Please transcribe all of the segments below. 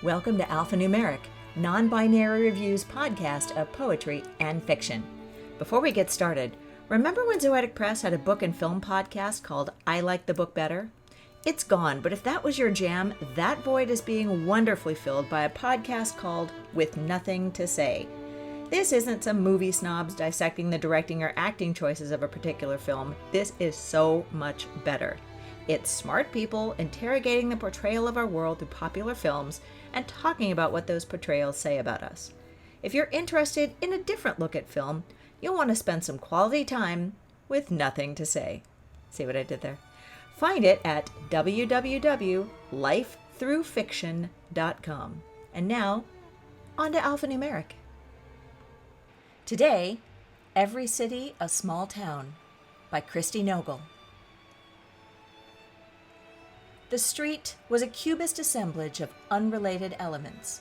Welcome to Alphanumeric, NonBinary Review's podcast of poetry and fiction. Before we get started, remember when Zoetic Press had a book and film podcast called I Like the Book Better? It's gone, but if that was your jam, that void is being wonderfully filled by a podcast called With Nothing to Say. This isn't some movie snobs dissecting the directing or acting choices of a particular film. This is so much better. It's smart people interrogating the portrayal of our world through popular films and talking about what those portrayals say about us. If you're interested in a different look at film, you'll want to spend some quality time with Nothing to Say. See what I did there? Find it at www.lifethroughfiction.com. And now, on to Alphanumeric. Today, Every City a Small Town by Christi Nogle. The street was a cubist assemblage of unrelated elements.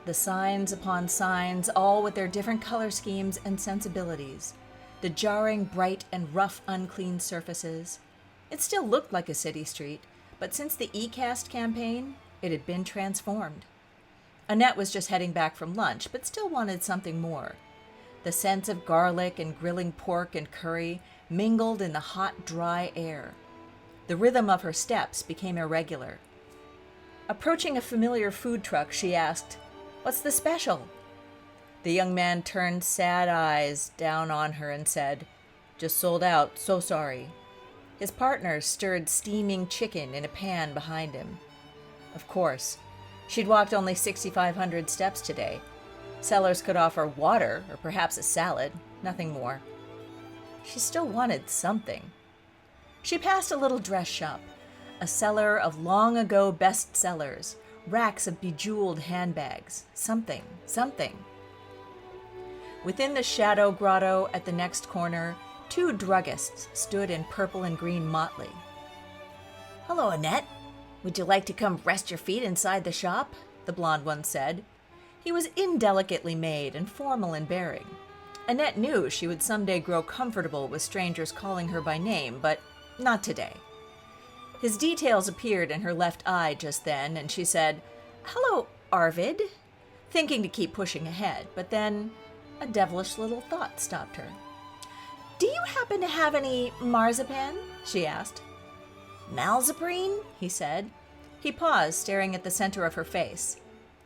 The signs upon signs, all with their different color schemes and sensibilities. The jarring, bright, and rough, unclean surfaces. It still looked like a city street, but since the eCast campaign, it had been transformed. Annette was just heading back from lunch, but still wanted something more. The scents of garlic and grilling pork and curry mingled in the hot, dry air. The rhythm of her steps became irregular. Approaching a familiar food truck, she asked, "What's the special?" The young man turned sad eyes down on her and said, "Just sold out, so sorry." His partner stirred steaming chicken in a pan behind him. Of course, she'd walked only 6,500 steps today. Sellers could offer water or perhaps a salad, nothing more. She still wanted something. She passed a little dress shop, a seller of long-ago bestsellers, racks of bejeweled handbags, something. Within the shadow grotto at the next corner, two druggists stood in purple and green motley. "Hello, Annette. Would you like to come rest your feet inside the shop?" the blonde one said. He was indelicately made and formal in bearing. Annette knew she would someday grow comfortable with strangers calling her by name, but not today. His details appeared in her left eye just then, and she said, "Hello, Arvid," thinking to keep pushing ahead, but then a devilish little thought stopped her. "Do you happen to have any marzipan?" she asked. "Malzaprine?" he said. He paused, staring at the center of her face.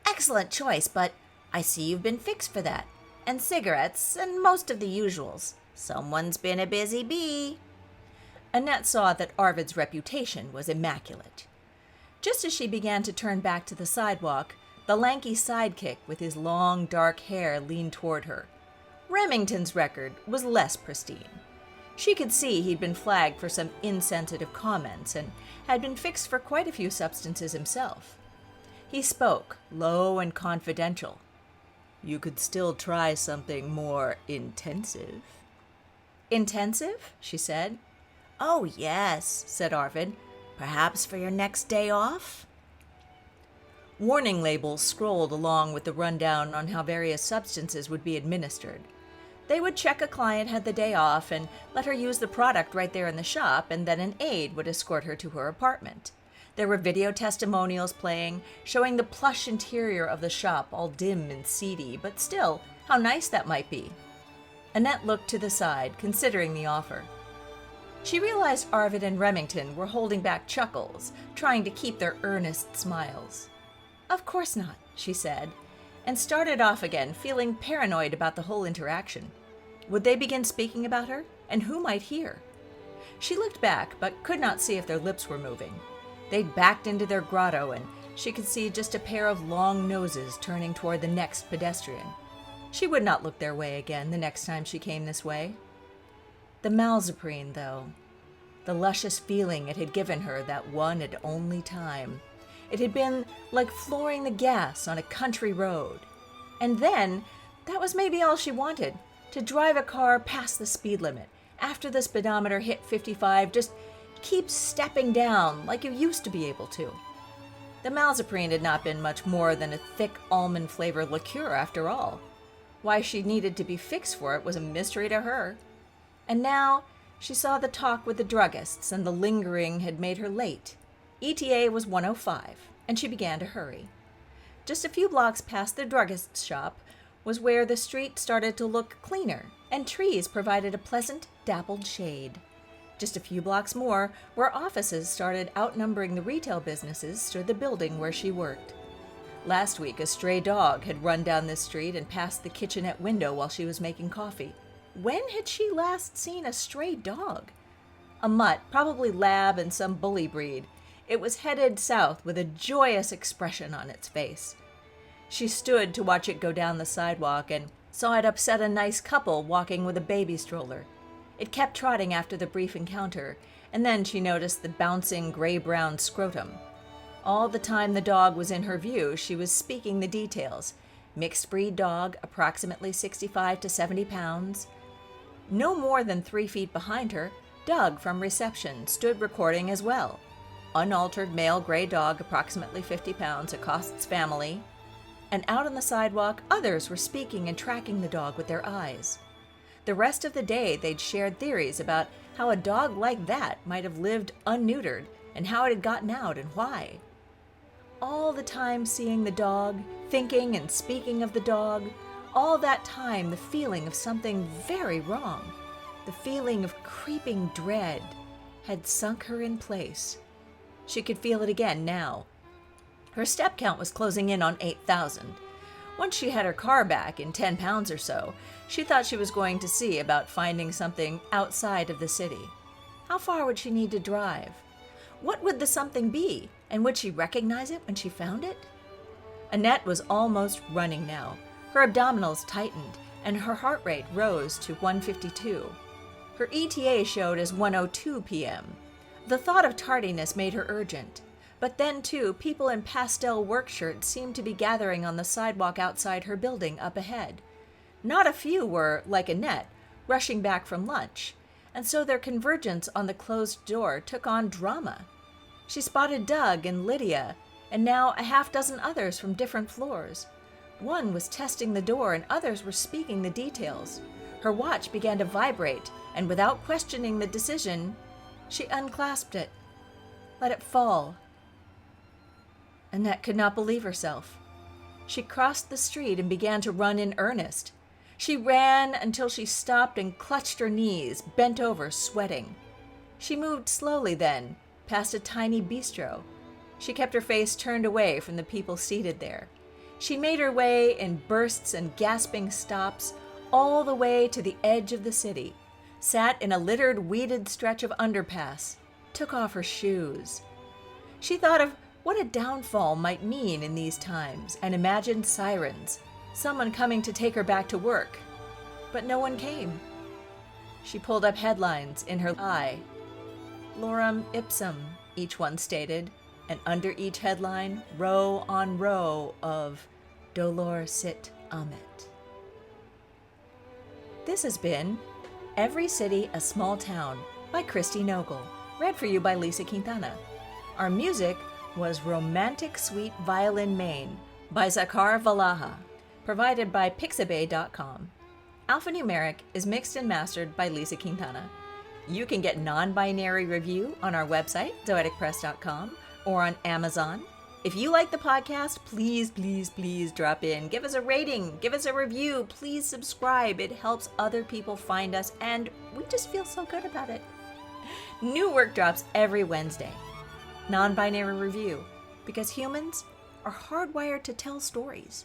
"Excellent choice, but I see you've been fixed for that. And cigarettes, and most of the usuals. Someone's been a busy bee." Annette saw that Arvid's reputation was immaculate. Just as she began to turn back to the sidewalk, the lanky sidekick with his long, dark hair leaned toward her. Remington's record was less pristine. She could see he'd been flagged for some insensitive comments and had been fixed for quite a few substances himself. He spoke, low and confidential. "You could still try something more intensive." "Intensive?" she said. "Oh, yes," said Arvid. "Perhaps for your next day off?" Warning labels scrolled along with the rundown on how various substances would be administered. They would check a client had the day off and let her use the product right there in the shop, and then an aide would escort her to her apartment. There were video testimonials playing, showing the plush interior of the shop, all dim and seedy, but still, how nice that might be. Annette looked to the side, considering the offer. She realized Arvid and Remington were holding back chuckles, trying to keep their earnest smiles. "Of course not," she said, and started off again, feeling paranoid about the whole interaction. Would they begin speaking about her, and who might hear? She looked back, but could not see if their lips were moving. They'd backed into their grotto, and she could see just a pair of long noses turning toward the next pedestrian. She would not look their way again the next time she came this way. The Malzaprine, though. The luscious feeling it had given her that one and only time. It had been like flooring the gas on a country road. And then, that was maybe all she wanted, to drive a car past the speed limit. After the speedometer hit 55, just keep stepping down like you used to be able to. The Malzaprine had not been much more than a thick almond-flavored liqueur after all. Why she needed to be fixed for it was a mystery to her. And now she saw the talk with the druggists, and the lingering had made her late. ETA was 1:05, and she began to hurry. Just a few blocks past the druggist's shop was where the street started to look cleaner, and trees provided a pleasant, dappled shade. Just a few blocks more, where offices started outnumbering the retail businesses, stood the building where she worked. Last week, a stray dog had run down this street and passed the kitchenette window while she was making coffee. When had she last seen a stray dog? A mutt, probably lab and some bully breed. It was headed south with a joyous expression on its face. She stood to watch it go down the sidewalk and saw it upset a nice couple walking with a baby stroller. It kept trotting after the brief encounter, and then she noticed the bouncing gray-brown scrotum. All the time the dog was in her view, she was speaking the details. Mixed breed dog, approximately 65 to 70 pounds. No more than 3 feet behind her, Doug from reception stood recording as well. Unaltered male gray dog, approximately 50 pounds, accosts family. And out on the sidewalk, others were speaking and tracking the dog with their eyes. The rest of the day, they'd shared theories about how a dog like that might have lived unneutered and how it had gotten out and why. All the time seeing the dog, thinking and speaking of the dog, all that time the feeling of something very wrong, the feeling of creeping dread, had sunk her in place. She could feel it again now. Her step count was closing in on 8,000. Once she had her car back in 10 pounds or so, she thought she was going to see about finding something outside of the city. How far would she need to drive? What would the something be, and would she recognize it when she found it? Annette was almost running now. Her abdominals tightened, and her heart rate rose to 152. Her ETA showed as 1:02 p.m. The thought of tardiness made her urgent. But then, too, people in pastel work shirts seemed to be gathering on the sidewalk outside her building up ahead. Not a few were, like Annette, rushing back from lunch, and so their convergence on the closed door took on drama. She spotted Doug and Lydia, and now a half-dozen others from different floors. One was testing the door, and others were speaking the details. Her watch began to vibrate, and without questioning the decision, she unclasped it. Let it fall. Annette could not believe herself. She crossed the street and began to run in earnest. She ran until she stopped and clutched her knees, bent over, sweating. She moved slowly then, past a tiny bistro. She kept her face turned away from the people seated there. She made her way in bursts and gasping stops all the way to the edge of the city, sat in a littered, weeded stretch of underpass, took off her shoes. She thought of what a downfall might mean in these times and imagined sirens, someone coming to take her back to work. But no one came. She pulled up headlines in her eye. Lorem ipsum, each one stated, and under each headline, row on row of Dolor sit amet. This has been Every City a Small Town by Christi Nogle, read for you by Lisa Quintana. Our music was Romantic Sweet Violin Main by Zakar Valaha, provided by Pixabay.com. Alphanumeric is mixed and mastered by Lisa Quintana. You can get Non-Binary Review on our website, zoeticpress.com, or on Amazon. If you like the podcast, please, please, please drop in. Give us a rating. Give us a review. Please subscribe. It helps other people find us, and we just feel so good about it. New work drops every Wednesday. Non-Binary Review, because humans are hardwired to tell stories.